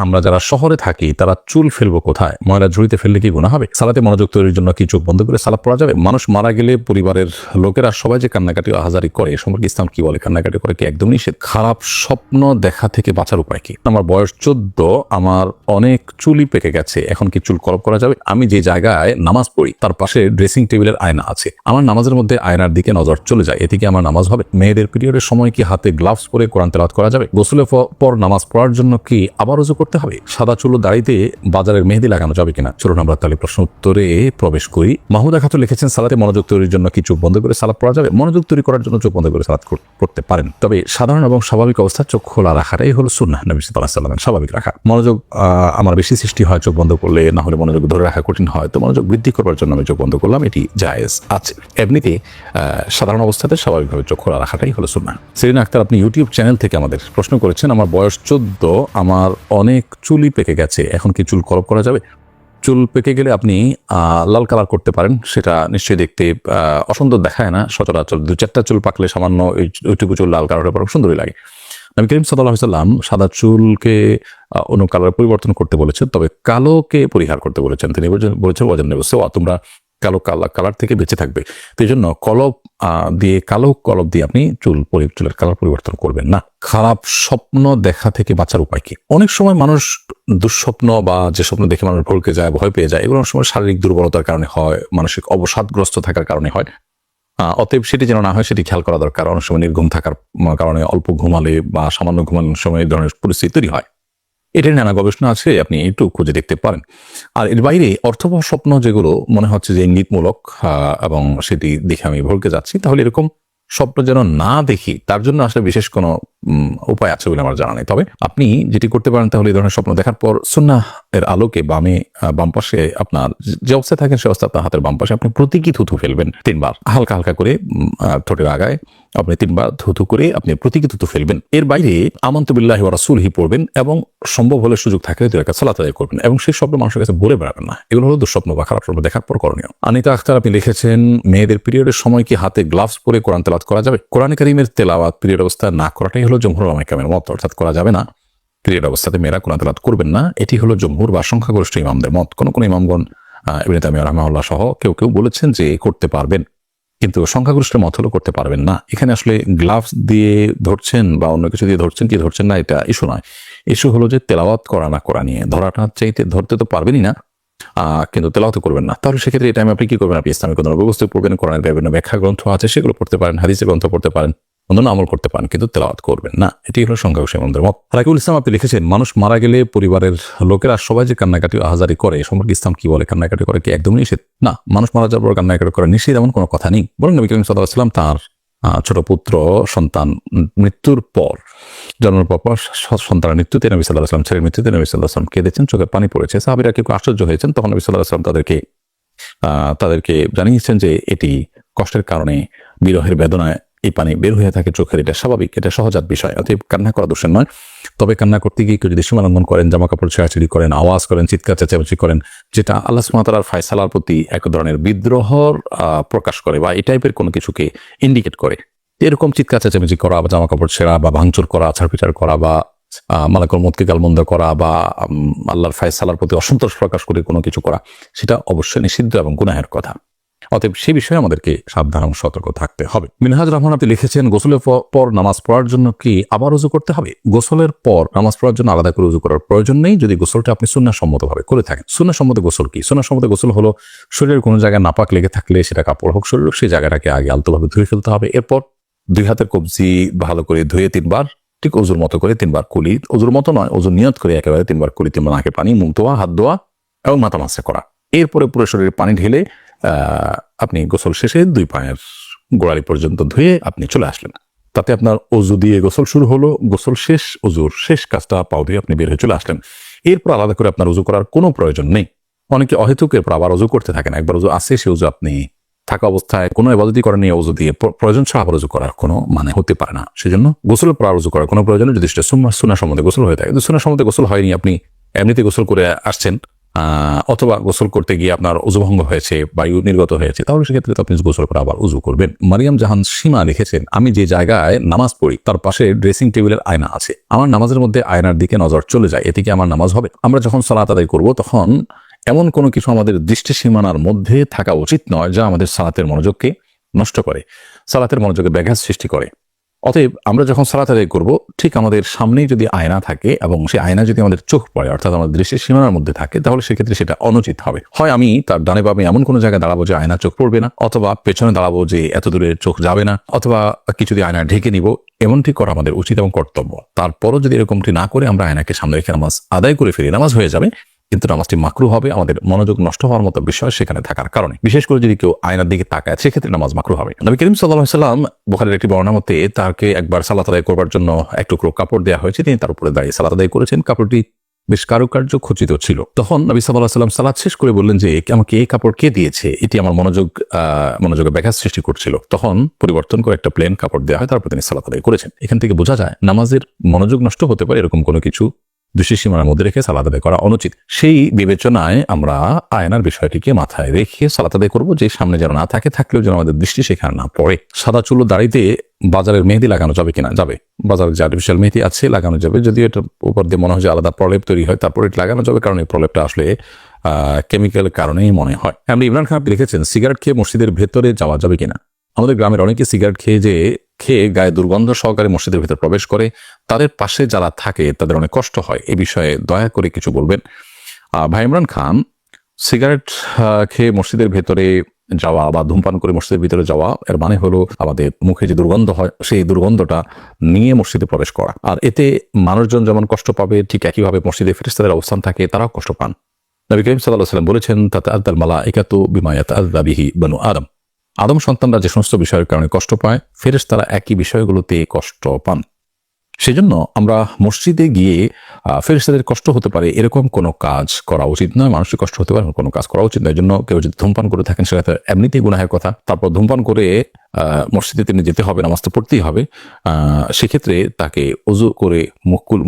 আমরা যারা শহরে থাকি তারা চুল ফেলবো কোথায়? ময়লা ঝুড়িতে ফেললে কি গুনাহ হবে? সালাতে মনোযোগ তৈরির জন্য কি চোখ বন্ধ করে সালাত পড়া যাবে? মানুষ মারা গেলে পরিবারের লোকেরা সবাই যে কান্নাকাটি আহাজারি করে, এ সম্পর্কে ইসলাম কি বলে? কান্নাকাটি করে কি একদম নিষেধ? খারাপ স্বপ্ন দেখা থেকে বাঁচার উপায় কি? আমার বয়স 14, আমার অনেক চুলই পেকে গেছে, এখন কি চুল কলপ করা যাবে? আমি যে জায়গায় নামাজ পড়ি তার পাশে ড্রেসিং টেবিলের আয়না আছে, আমার নামাজের মধ্যে আয়নার দিকে নজর চলে যায়, এতে কি আমার নামাজ হবে? মেয়েদের পিরিয়ডের সময় কি হাতে গ্লাভস পরে কোরআন তেলাওয়াত করা যাবে? গোসলের পর নামাজ পড়ার জন্য কি আবার ওযু করতে হবে? সাদা চুল ও দাড়িতে বাজারের মেহেদি লাগানো যাবে কিনা? চলুন আমরা তাহলে প্রশ্ন উত্তরে প্রবেশ করি। মাহমুদা খাতুন লিখেছেন, সালাতে মনোযোগ তৈরির জন্য কি চোখ বন্ধ করে সালাত পড়া যাবে? মনোযোগ তৈরি করার জন্য চোখ বন্ধ করে সালাত করতে পারেন, তবে সাধারণ এবং স্বাভাবিক অবস্থা চোখ খোলা রাখাটাই হলো সুন্নাহ নবী সাল্লাল্লাহু আলাইহি ওয়াসাল্লামের। স্বাভাবিক রাখা। মনোযোগ আমার বেশি সৃষ্টি হয় চোখ বন্ধ করলে, না হলে মনোযোগ ধরে রাখা কঠিন হয়, তো মনোযোগ বৃদ্ধি করবার জন্য আমি চোখ বন্ধ করলাম, এটি জায়েজ আছে। এমনিতে সাধারণ অবস্থাতে স্বাভাবিকভাবে চোখ খোলা রাখাটাই হলো সুন্নাহ। সেরিনা আক্তার, আপনি ইউটিউব চ্যানেল থেকে আমাদের প্রশ্ন করেছেন, আমার বয়স 14, আমার অনেক চুলই পেকে গেছে, এখন কি চুল কলপ করা যাবে? চুল পেকে গেলে আপনি লাল কালার করতে পারেন, সেটা নিশ্চয়ই দেখতে অসুন্দর দেখায় না সচরাচর। 2-4টা চুল পাকলে সামান্য ওইটুকু চুল লাল কালারের পর সুন্দরই লাগে। নবী করিম সাল্লাল্লাহু আলাইহি ওয়াসাল্লাম সাদা চুলকে অন্য কালার পরিবর্তন করতে বলেছেন, তবে কালোকে পরিহার করতে বলেছেন। তিনি বলেছেন তোমরা কালো কালার থেকে বেঁচে থাকবে। তো এই জন্য কালো কলব দিয়ে আপনি চুলের কালার পরিবর্তন করবেন না। খারাপ স্বপ্ন দেখা থেকে বাঁচার উপায় কি? অনেক সময় মানুষ দুঃস্বপ্ন বা যে স্বপ্ন দেখে মানুষ ভড়কে যায়, ভয় পেয়ে যায়, এগুলো অনেক সময় শারীরিক দুর্বলতার কারণে হয়, মানসিক অবসাদগ্রস্ত থাকার কারণে হয়। অতএব সেটি যেন না হয় সেটি খেয়াল করা দরকার। অনেক সময় নির্ঘুম থাকার কারণে, অল্প ঘুমালে বা সামান্য ঘুমানোর সময় এই ধরনের পরিস্থিতি তৈরি হয়। এটার নানা গবেষণা আছে, আপনি একটু খুঁজে দেখতে পারেন। আর এর বাইরে অর্থবহ স্বপ্ন যেগুলো মনে হচ্ছে যে ইঙ্গিতমূলক এবং সেটি দেখে আমি ভড়কে যাচ্ছি, তাহলে এরকম স্বপ্ন যেন না দেখি তার জন্য আসলে বিশেষ কোনো উপায় আছে বলে আমার জানা নেই। তবে আপনি যেটি করতে পারেন, তাহলে এই ধরনের স্বপ্ন দেখার পর সুন্নাহ এর আলোকে বাম পাশে আপনার যে অবস্থায় থাকেন সে অবস্থা আপনার হাতের বাম পাশে আপনি প্রতীকী থুথু ফেলবেন 3 বার, হালকা হালকা করে ঠোঁটের আগায় আপনি 3 বার থুথু করে আপনি প্রতীকী থুথু ফেলবেন। এর বাইরে আমানতু বিল্লাহি ওয়া রাসূলিহি পড়বেন এবং সম্ভব হলে সুযোগ থাকলে 2 রাকাত সালাত আদায় করবেন এবং সেই স্বপ্ন মানুষের কাছে বলে বেড়াবেন না। এগুলো হলো দুঃস্বপ্ন বা খারাপ স্বপ্ন দেখার পর করণীয়। আনিতা আখতার, আপনি লিখেছেন, মেয়েদের পিরিয়ডের সময় কি হাতে গ্লাভস পরে কোরআন তেলাওয়াত করা যাবে? কোরআন কারীমের তেলাওয়াত পিরিয়ড অবস্থায় না করাটাই হলো জমহুর উলামায়ে কেরামের মত, অর্থাৎ করা যাবে না। পিরিয়ড অবস্থাতে মেয়েরা কোরআন তেলাওয়াত করবেন না, এটি হলো জমহুর বা সংখ্যাগরিষ্ঠ ইমামদের মত। কোন ইমামগণ ইবনে তাইমিয়া রাহিমাহুল্লাহ সহ কেউ বলেছেন যে করতে পারবেন, কিন্তু সংখ্যাগরিষ্ঠের মত হলো করতে পারবেন না। এখানে আসলে গ্লাভস দিয়ে ধরছেন বা অন্য কিছু দিয়ে ধরছেন কি ধরছেন না, এটা ইস্যু নয়। ইস্যু হলো যে তেলাওয়াত করা না করা নিয়ে। ধরাটা চাইতে ধরতে তো পারবেনই না, কিন্তু তেলাওয়াত করবেন না। তাহলে সেক্ষেত্রে এই টাইমে আপনি কি করবেন? আপনি ইসলামিক কোনো ব্যবস্থা পড়বেন, কোরআনের বিভিন্ন ব্যাখ্যা গ্রন্থ আছে সেগুলো পড়তে পারেন, হাদিসের গ্রন্থ পড়তে পারেন, অন্যান্য আমল করতে পারেন, কিন্তু তেলাওয়াত করবেন না। এটি হলো সংখ্যাগরিষ্ঠ ইমামদের মত। রাকিবুল ইসলাম, আপনি লিখেছেন, মানুষ মারা গেলে পরিবারের লোকেরা সবাই যে কান্নাকাটি আহাজারি করে, এ সম্পর্কে ইসলাম কি বলে? কান্নাকাটি করে কি একদম নিষেধ? না, মানুষ মারা যাওয়ার পর কান্নাকাটি করা নিষেধ এমন কোনো কথা নেই। বরং নবী করিম সাল্লাল্লাহু আলাইহি ওয়াসাল্লাম তার ছোট পুত্র সন্তান মৃত্যুর পর, জন্মের পর সন্তানের মৃত্যুতে নবী সাল্লাল্লাহু আলাইহি ওয়াসাল্লাম, ছেলের মৃত্যুতে নবী সাল্লাল্লাহু আলাইহি ওয়াসাল্লাম কেঁদেছেন, চোখে পানি পড়েছে। সাহাবীরা কেউ আশ্চর্য হয়েছেন, তখন নবী সাল্লাল্লাহু আলাইহি ওয়াসাল্লাম তাদেরকে জানিয়েছেন যে এটি কষ্টের কারণে, বিরহের বেদনায় এই পানি বের হয়ে থাকে চোখের, এটা স্বাভাবিক, এটা সহজাত বিষয়, অতএব কান্না করা দোষের নয়। তবে কান্না করতে গিয়ে কেউ যদি সীমা লঙ্ঘন করেন, জামা কাপড় ছেঁড়াছিড়ি করেন, আওয়াজ করেন, চিৎকার চেঁচামেচি করেন, যেটা আল্লাহ সুবহানাহু ওয়া তাআলার ফয়সালার প্রতি এক ধরনের বিদ্রোহর প্রকাশ করে বা এই টাইপের কোনো কিছুকে ইন্ডিকেট করে, এরকম চিৎকার চেঁচামেচি করা বা জামা কাপড় ছেঁড়া বা ভাঙচুর করা, আছাড় করা বা মালাকুল মউতকে গালমন্দ করা বা আল্লাহর ফয়সালার প্রতি অসন্তোষ প্রকাশ করে কোনো কিছু করা, সেটা অবশ্যই নিষিদ্ধ এবং গুনাহের কথা। অতএব সেই বিষয়ে আমাদেরকে সাবধান এবং সতর্ক থাকতে হবে। মিনহাজ রহমান, আপনি লিখেছেন, গোসলের পর নামাজ পড়ার জন্য কি আবার ওযু করতে হবে? গোসলের পর নামাজ পড়ার জন্য আলাদা করে ওযু করার প্রয়োজন নেই, যদি গোসলটা আপনি সুন্নাহসম্মতভাবে করে থাকেন। সুন্নাহসম্মত গোসল কি? সুন্নাহসম্মত গোসল হলো শরীরের কোনো জায়গায় নাপাক লেগে থাকলে, সেটা কাপড় হোক শরীর হোক, সেই জায়গাটাকে আগে আলতোভাবে ধুয়ে ফেলতে হবে। এরপর 2 হাতের কবজি ভালো করে ধুয়ে 3 বার, ঠিক ওযুর মতো করে 3 বার কুলি, ওযুর মতো নয়, ওযুর নিয়ত করে একেবারে 3 বার কুলি, 3 বার নাকে পানি, মুখ ধোয়া, হাত ধোয়া এবং মাথা মাসে করা। এরপরে পুরো শরীরে পানি ঢেলে আপনি গোসল শেষে 2 পায়ের গোড়ালি পর্যন্ত ধুয়ে আপনি চলে আসলেন। তাতে আপনার ওযু দিয়ে গোসল শুরু হলো, গোসল শেষ, ওযুর শেষ কাজটা পাও দিয়ে আপনি বের হয়ে চলে আসলেন। এরপর আলাদা করে আপনার ওযু করার কোনো প্রয়োজন নেই। অনেকে অহেতুক এরপর আবার ওযু করতে থাকেন। একবার ওযু আছে, সে ওযু আপনি থাকা অবস্থায় কোনো ইবাদতই করেন এই ওযু দিয়ে, প্রয়োজন ছাড়া আবার ওযু করার কোনো মানে হতে পারে না। সেজন্য গোসলের পর ওযু করার কোনো প্রয়োজন নেই, যদি সেটা সুন্নাহসম্মত গোসল হয়ে থাকে। সুন্নাহসম্মত গোসল হয়নি, আপনি এমনিতে গোসল করে আসছেন, অথবা গোসল করতে গিয়ে আপনার উযু ভঙ্গ হয়েছে, বায়ু নির্গত হয়েছে, তাহলে সেক্ষেত্রে তো আপনি গোসল করে আবার উযু করবেন। মারিয়াম জাহান সীমা লিখেছেন, আমি যে জায়গায় নামাজ পড়ি তার পাশে ড্রেসিং টেবিলের আয়না আছে, আমার নামাজের মধ্যে আয়নার দিকে নজর চলে যায়, এতে কি আমার নামাজ হবে? আমরা যখন সালাত আদায় করব তখন এমন কোনো কিছু আমাদের দৃষ্টি সীমানার মধ্যে থাকা উচিত নয় যা আমাদের সালাতের মনোযোগকে নষ্ট করে, সালাতের মনোযোগে ব্যাঘাত সৃষ্টি করে। অতএব আমরা যখন সালাত আদায় করব ঠিক আমাদের সামনেই যদি আয়না থাকে এবং সেই আয়না যদি আমাদের চোখ পড়ে, অর্থাৎ আমাদের দৃষ্টির সীমানার মধ্যে থাকে, তাহলে সেক্ষেত্রে সেটা অনুচিত হবে। হয় আমি তার ডানে বামে এমন কোনো জায়গায় দাঁড়াবো যে আয়না চোখ পড়বে না, অথবা পেছনে দাঁড়াবো যে এত দূরে চোখ যাবে না, অথবা কিছু দিয়ে আয়না ঢেকে নিব, এমনটি করা আমাদের উচিত এবং কর্তব্য। তারপরও যদি এরকমটি না করে আমরা আয়নাকে সামনে রেখে নামাজ আদায় করে ফিরি, নামাজ হয়ে যাবে, কিন্তু নামাজটি মাকরু হবে, আমাদের মনোযোগ নষ্ট হওয়ার মতো বিষয় সেখানে থাকার কারণে। বিশেষ করে যদি কেউ আয়নার দিকে তাকায় সেক্ষেত্রে নামাজ মাকরু হবে। নবী করিম সাল্লাল্লাহু আলাইহি ওয়াসাল্লাম বুখারীর একটি বর্ণনা মতে তাকে একবার সালাত আদায় করবার জন্য এক টুকরো কাপড় দেওয়া হয়েছে, তিনি তার উপরে দাঁড়িয়ে সালাত আদায় করেছেন। কাপড়টি বেশ কারুকার্য খচিত ছিল। তখন নবী সাল্লাল্লাহু আলাইহি ওয়াসাল্লাম সালাত শেষ করে বললেন যে আমাকে এই কাপড় কে দিয়েছে, এটি আমার মনোযোগে ব্যাঘাত সৃষ্টি করছিল। তখন পরিবর্তন করে একটা প্লেন কাপড় দেওয়া হয়, তারপর তিনি সালাত আদায় করেছেন। এখান থেকে বোঝা যায় নামাজের মনোযোগ নষ্ট হতে পারে এরকম কোনো কিছু দৃষ্টি সীমানার মধ্যে রেখে সালাত আদায় করা অনুচিত। সেই বিবেচনায় আমরা আয়নার বিষয়টিকে মাথায় রেখে সালাত আদায় করবো, যে সামনে যেন না থাকে, থাকলেও যেন আমাদের দৃষ্টি সেখানে না পড়ে। সাদা চুলো দাড়িতে বাজারের মেহেদি লাগানো যাবে কিনা? যাবে। বাজারের যে আর্টিফিশিয়াল মেহেদি আছে লাগানো যাবে, যদিও এটা উপর দিয়ে মনে হয় যে আলাদা প্রলেপ তৈরি হয়, তারপর এটা লাগানো যাবে, কারণ এই প্রলেপটা আসলে কেমিক্যালের কারণেই মনে হয়। এমনি ইমরান খান আপনি লিখেছেন, সিগারেট খেয়ে মসজিদের ভেতরে যাওয়া যাবে কিনা? আমাদের গ্রামের অনেকে সিগারেট খেয়ে গায়ে দুর্গন্ধ সহকারে মসজিদের ভিতরে প্রবেশ করে, তাদের পাশে যারা থাকে তাদের অনেক কষ্ট হয়, এ বিষয়ে দয়া করে কিছু বলবেন। ভাই ইমরান খান, সিগারেট খেয়ে মসজিদের ভেতরে যাওয়া বা ধূমপান করে মসজিদের ভিতরে যাওয়া এর মানে হলো আমাদের মুখে যে দুর্গন্ধ হয় সেই দুর্গন্ধটা নিয়ে মসজিদে প্রবেশ করা, আর এতে মানুষজন যেমন কষ্ট পাবে ঠিক একইভাবে মসজিদে ফেরেশতাদের অবস্থান থাকে, তারাও কষ্ট পান। নবী করিম সাল্লাল্লাহু আলাইহি ওয়াসাল্লাম বলেছেন, তাতাআদ্দাল মালাইকাতু বিমা ইয়াতাআদ্দা বিহি বানু আদম। আদম সন্তানরা যে সমস্ত বিষয়ের কারণে কষ্ট পায়, ফেরেশতারা একই বিষয়গুলোতে কষ্ট পান। সেজন্য আমরা মসজিদে গিয়ে ফেরেশতাদের কষ্ট হতে পারে এরকম কোনো কাজ করা উচিত নয়, মানুষের কষ্ট হতে পারে কোনো কাজ করা উচিত নয়। এই জন্য কেউ যদি ধূমপান করে থাকেন সেটা তো এমনিতেই গুনাহের কথা, তারপর ধূমপান করে মসজিদে তিনি যেতে হবে, নামাজ তো পড়তেই হবে, সেক্ষেত্রে তাকে ওযু করে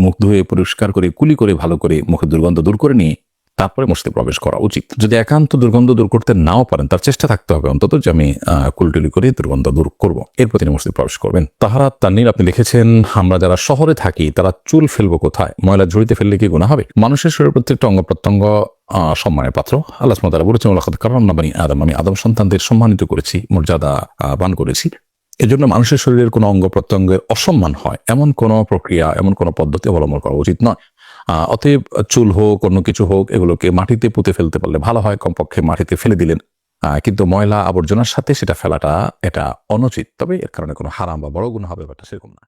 মুখ ধুয়ে পরিষ্কার করে কুলি করে ভালো করে মুখের দুর্গন্ধ দূর করে নিয়ে তারপরে মসজিদে প্রবেশ করা উচিত। যদি একান্ত দুর্গন্ধ দূর করতে নাও পারেন, তার চেষ্টা থাকতে হবে অন্তত যে আমি কুলটুলি করে দুর্গন্ধ দূর করবো, এরপর তিনি মসজিদে প্রবেশ করবেন। তাহারাত তাননীর আপনি লিখেছেন, আমরা যারা শহরে থাকি তারা চুল ফেলবো কোথায়? ময়লা ঝুড়িতে ফেললে কি গুনাহ হবে? মানুষের শরীরের প্রত্যেকটা অঙ্গ প্রত্যঙ্গ সম্মানের পাত্র। আল্লাহ সুবহানাহু ওয়া তাআলা বলেছেন, ওয়ালাকাদ কাররামনা বানি আদম, আমি আদম সন্তানদের সম্মানিত করেছি, মর্যাদা পান করেছি। এজন্য মানুষের শরীরের কোনো অঙ্গ প্রত্যঙ্গের অসম্মান হয় এমন কোনো প্রক্রিয়া, এমন কোনো পদ্ধতি অবলম্বন করা উচিত নয়। অতএব চুল হোক অন্য কিছু হোক এগুলোকে মাটিতে পুঁতে ফেলতে পারলে ভালো হয়, কমপক্ষে মাটিতে ফেলে দিলেন, কিন্তু ময়লা আবর্জনার সাথে সেটা ফেলাটা এটা অনুচিত। তবে এর কারণে কোনো হারাম বা বড় গুনাহ হবে ব্যাপারটা সেরকম না।